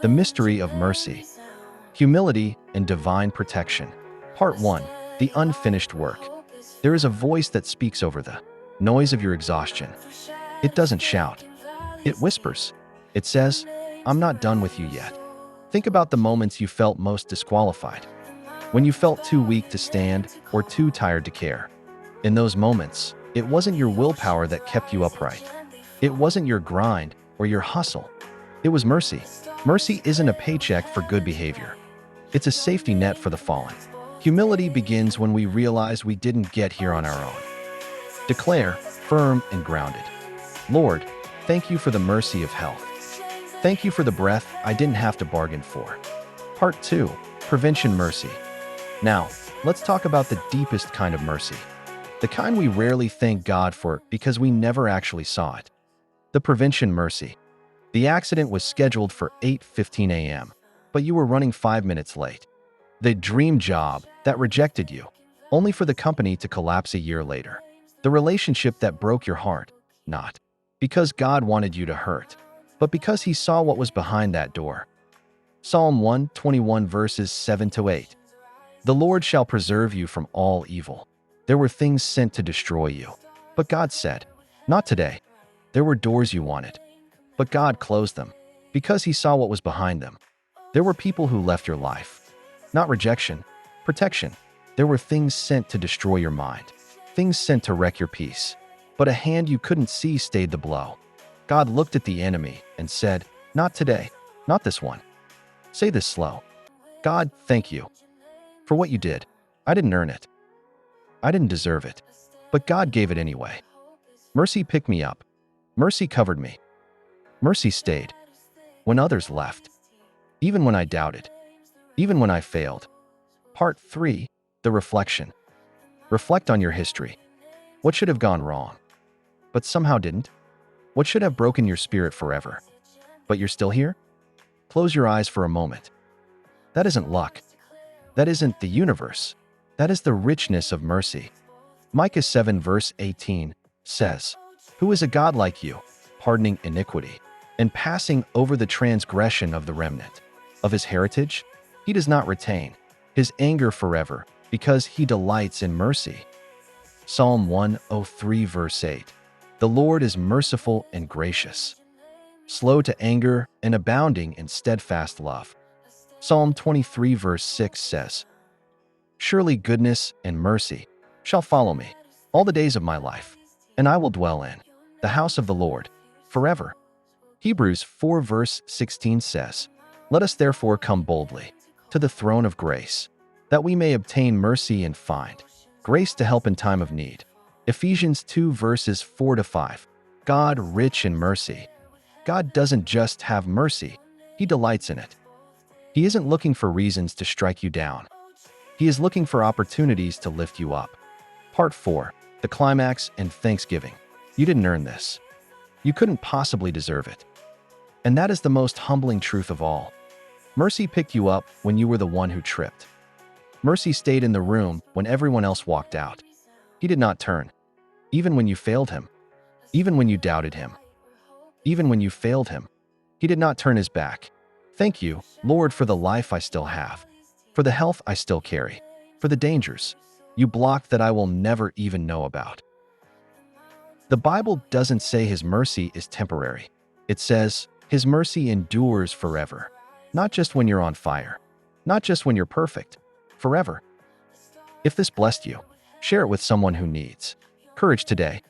The mystery of mercy, humility, and divine protection. Part 1. The unfinished work. There is a voice that speaks over the noise of your exhaustion. It doesn't shout. It whispers. It says, "I'm not done with you yet." Think about the moments you felt most disqualified. When you felt too weak to stand or too tired to care. In those moments, it wasn't your willpower that kept you upright. It wasn't your grind or your hustle. It was mercy. Mercy isn't a paycheck for good behavior. It's a safety net for the fallen. Humility begins when we realize we didn't get here on our own. Declare, firm and grounded. Lord, thank you for the mercy of health. Thank you for the breath I didn't have to bargain for. Part 2. Prevention mercy. Now, let's talk about the deepest kind of mercy. The kind we rarely thank God for because we never actually saw it. The prevention mercy. The accident was scheduled for 8:15 a.m., but you were running 5 minutes late. The dream job that rejected you, only for the company to collapse a year later. The relationship that broke your heart, not because God wanted you to hurt, but because He saw what was behind that door. Psalm 121 verses 7-8. The Lord shall preserve you from all evil. There were things sent to destroy you, but God said, "Not today." There were doors you wanted, but God closed them because He saw what was behind them. There were people who left your life, not rejection, protection. There were things sent to destroy your mind, things sent to wreck your peace, but a hand you couldn't see stayed the blow. God looked at the enemy and said, "Not today, not this one." Say this slow. God, thank you for what you did. I didn't earn it. I didn't deserve it, but God gave it anyway. Mercy picked me up. Mercy covered me. Mercy stayed when others left, even when I doubted, even when I failed. Part 3. The reflection. Reflect on your history. What should have gone wrong, but somehow didn't? What should have broken your spirit forever, but you're still here? Close your eyes for a moment. That isn't luck. That isn't the universe. That is the richness of mercy. Micah 7 verse 18 says, "Who is a God like you, pardoning iniquity, and passing over the transgression of the remnant of His heritage? He does not retain His anger forever, because He delights in mercy." Psalm 103 verse 8. The Lord is merciful and gracious, slow to anger and abounding in steadfast love. Psalm 23 verse 6 says, "Surely goodness and mercy shall follow me all the days of my life, and I will dwell in the house of the Lord forever." Hebrews 4 verse 16 says, "Let us therefore come boldly to the throne of grace, that we may obtain mercy and find grace to help in time of need." Ephesians 2 verses 4-5. God rich in mercy. God doesn't just have mercy, He delights in it. He isn't looking for reasons to strike you down. He is looking for opportunities to lift you up. Part 4. The climax and thanksgiving. You didn't earn this. You couldn't possibly deserve it. And that is the most humbling truth of all. Mercy picked you up when you were the one who tripped. Mercy stayed in the room when everyone else walked out. He did not turn, even when you failed Him, even when you doubted Him, even when you failed Him. He did not turn His back. Thank you, Lord, for the life I still have, for the health I still carry, for the dangers you blocked that I will never even know about. The Bible doesn't say His mercy is temporary. It says His mercy endures forever. Not just when you're on fire, not just when you're perfect, forever. If this blessed you, share it with someone who needs courage today.